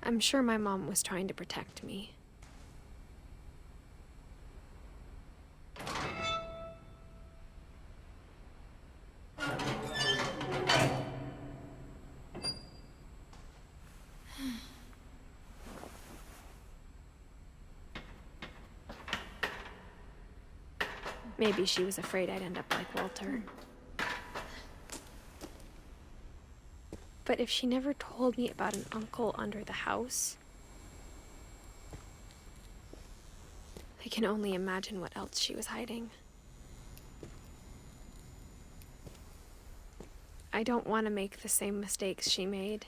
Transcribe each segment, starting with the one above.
I'm sure my mom was trying to protect me. Maybe she was afraid I'd end up like Walter. But if she never told me about an uncle under the house, I can only imagine what else she was hiding. I don't want to make the same mistakes she made.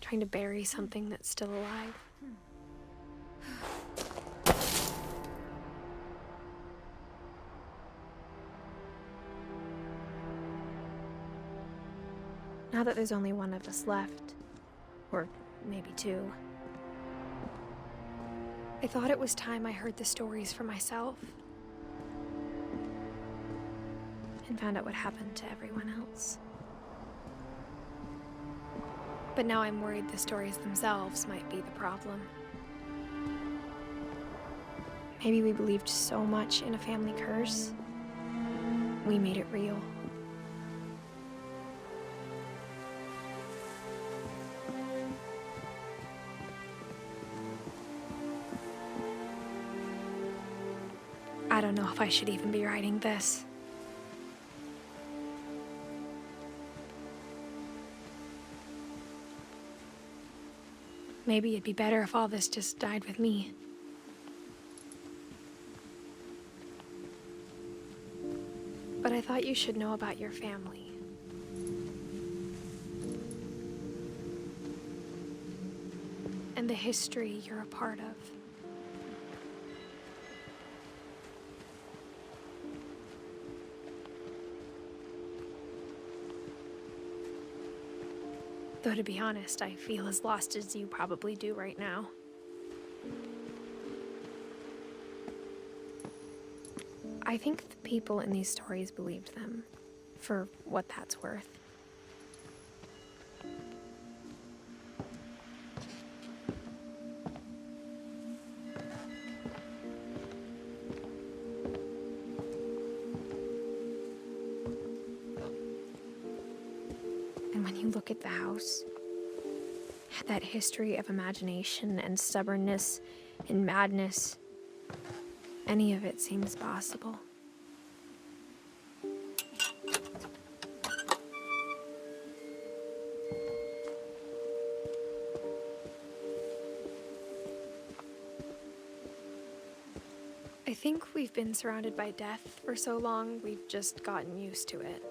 Trying to bury something that's still alive. Now that there's only one of us left, or maybe two, I thought it was time I heard the stories for myself and found out what happened to everyone else. But now I'm worried the stories themselves might be the problem. Maybe we believed so much in a family curse, we made it real. I don't know if I should even be writing this. Maybe it'd be better if all this just died with me. But I thought you should know about your family. And the history you're a part of. Though to be honest, I feel as lost as you probably do right now. I think the people in these stories believed them, for what that's worth. And when you look at the house, that history of imagination and stubbornness and madness, any of it seems possible. I think we've been surrounded by death for so long, we've just gotten used to it.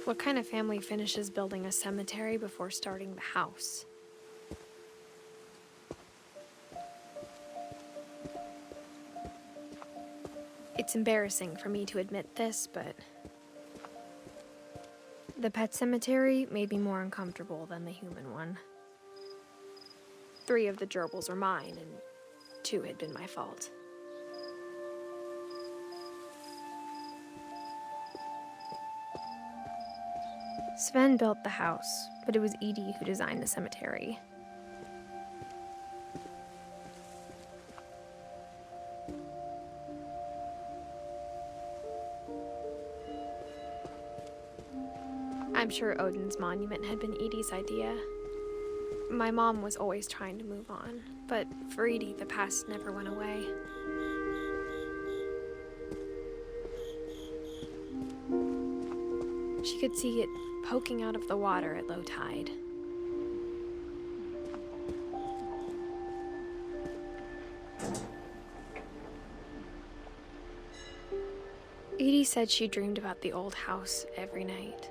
What kind of family finishes building a cemetery before starting the house? It's embarrassing for me to admit this, but the pet cemetery made me more uncomfortable than the human one. 3 of the gerbils were mine, and 2 had been my fault. Sven built the house, but it was Edie who designed the cemetery. I'm sure Odin's monument had been Edie's idea. My mom was always trying to move on, but for Edie, the past never went away. She could see it poking out of the water at low tide. Edie said she dreamed about the old house every night.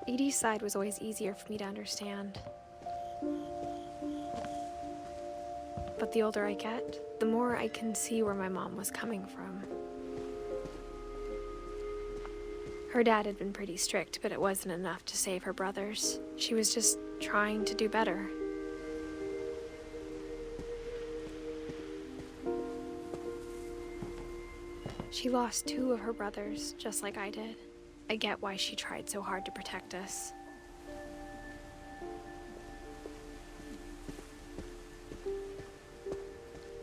Edie's side was always easier for me to understand. But the older I get, the more I can see where my mom was coming from. Her dad had been pretty strict, but it wasn't enough to save her brothers. She was just trying to do better. She lost 2 of her brothers, just like I did. I get why she tried so hard to protect us.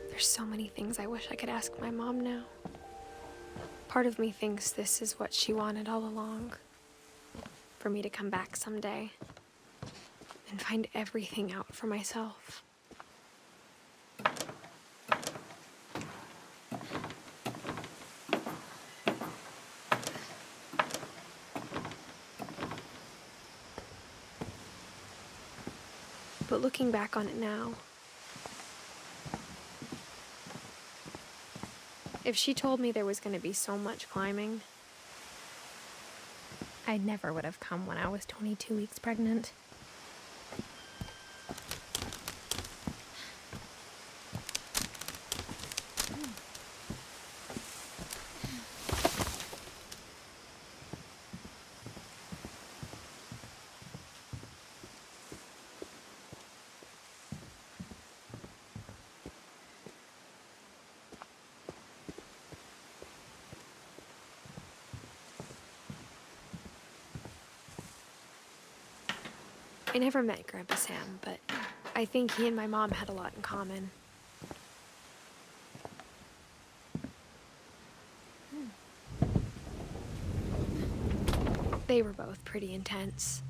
There's so many things I wish I could ask my mom now. Part of me thinks this is what she wanted all along. For me to come back someday and find everything out for myself. But looking back on it now, if she told me there was going to be so much climbing, I never would have come when I was 22 weeks pregnant. I never met Grandpa Sam, but I think he and my mom had a lot in common. They were both pretty intense.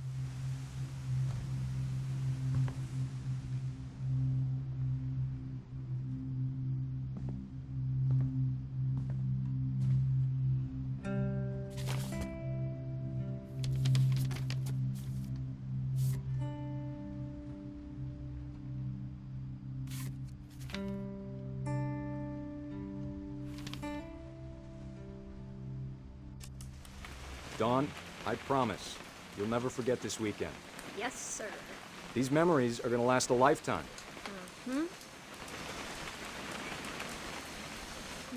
Dawn, I promise, you'll never forget this weekend. Yes, sir. These memories are gonna last a lifetime. Am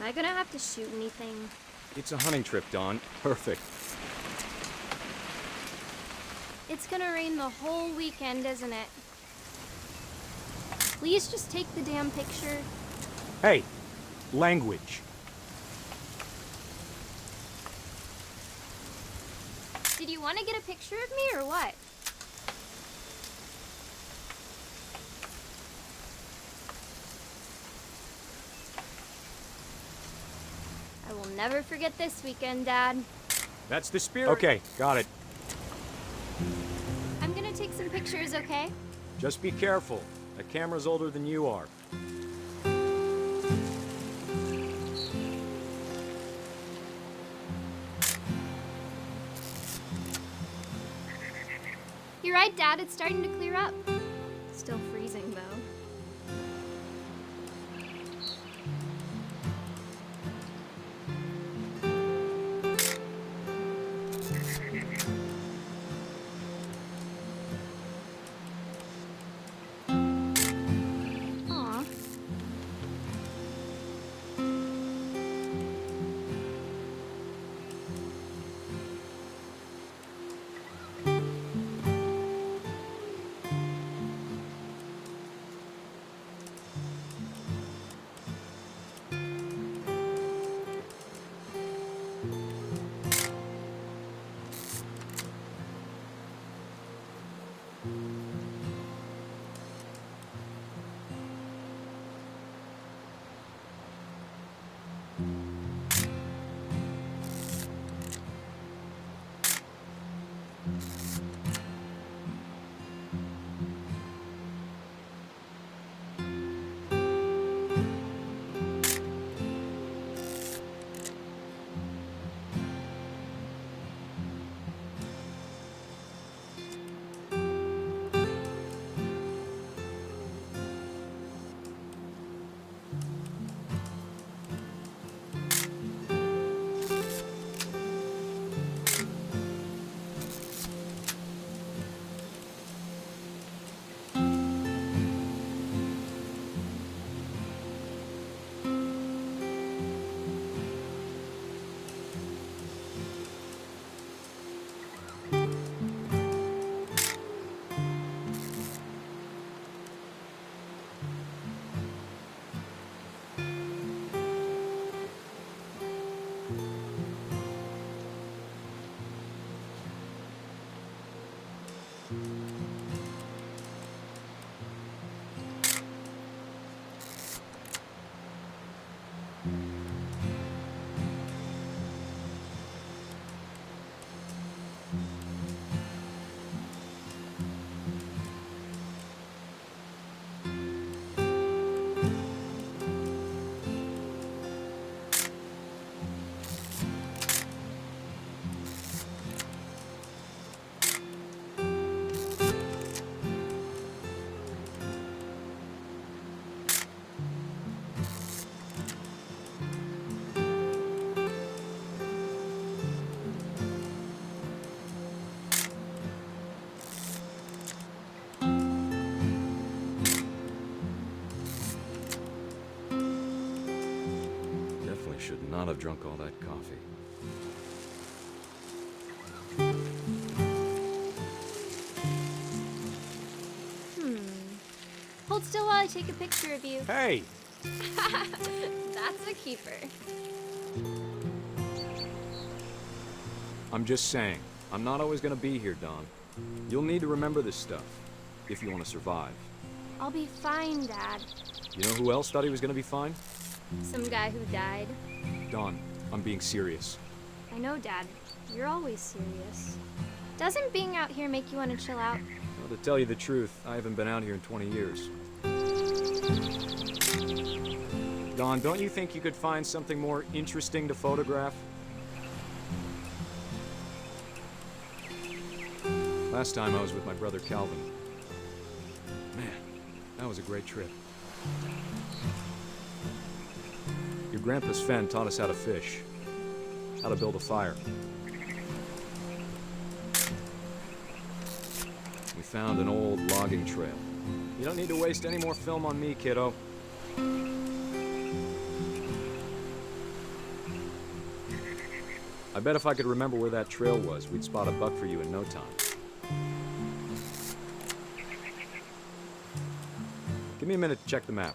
I gonna have to shoot anything? It's a hunting trip, Dawn. Perfect. It's gonna rain the whole weekend, isn't it? Please just take the damn picture. Hey, language. Did you want to get a picture of me or what? I will never forget this weekend, Dad. That's the spirit. Okay, got it. I'm gonna take some pictures, okay? Just be careful. That camera's older than you are. You're right, Dad. It's starting to clear up. Still freezing, though. Aw. Definitely should not have drunk all that coffee. Hold still while I take a picture of you. Hey! That's a keeper. I'm just saying, I'm not always gonna be here, Dawn. You'll need to remember this stuff, if you want to survive. I'll be fine, Dad. You know who else thought he was gonna be fine? Some guy who died. Dawn, I'm being serious. I know, Dad. You're always serious. Doesn't being out here make you want to chill out? Well, to tell you the truth, I haven't been out here in 20 years. Dawn, don't you think you could find something more interesting to photograph? Last time I was with my brother Calvin. Man, that was a great trip. Your grandpa Sven taught us how to fish, how to build a fire. We found an old logging trail. You don't need to waste any more film on me, kiddo. I bet if I could remember where that trail was, we'd spot a buck for you in no time. Give me a minute to check the map.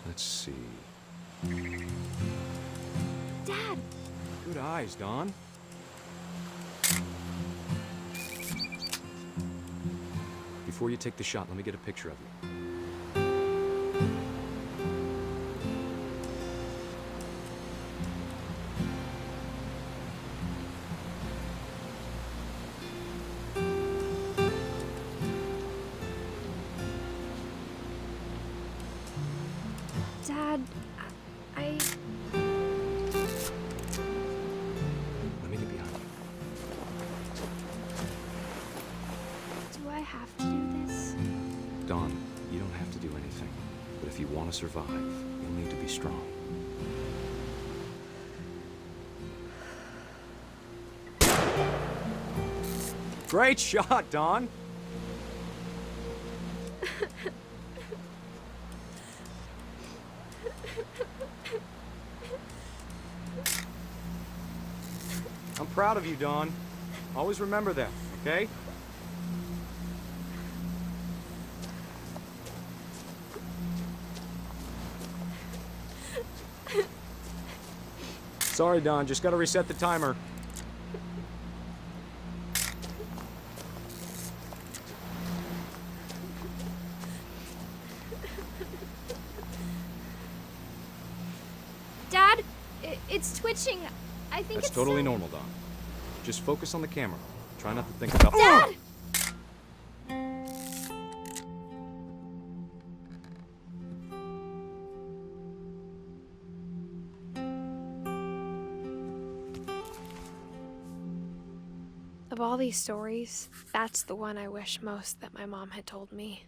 Let's see. Dad! Good eyes, Dawn. Before you take the shot, let me get a picture of you. Dad, I... Let me get behind you. Do I have to do this? Dawn, you don't have to do anything. But if you want to survive, you'll need to be strong. Great shot, Dawn! I'm proud of you, Dawn. Always remember that, okay? Sorry, Dawn, just gotta reset the timer. Dad, it's twitching. I think That's it's totally normal, Dawn. Just focus on the camera. Try not to think about— Dad! Of all these stories, that's the one I wish most that my mom had told me.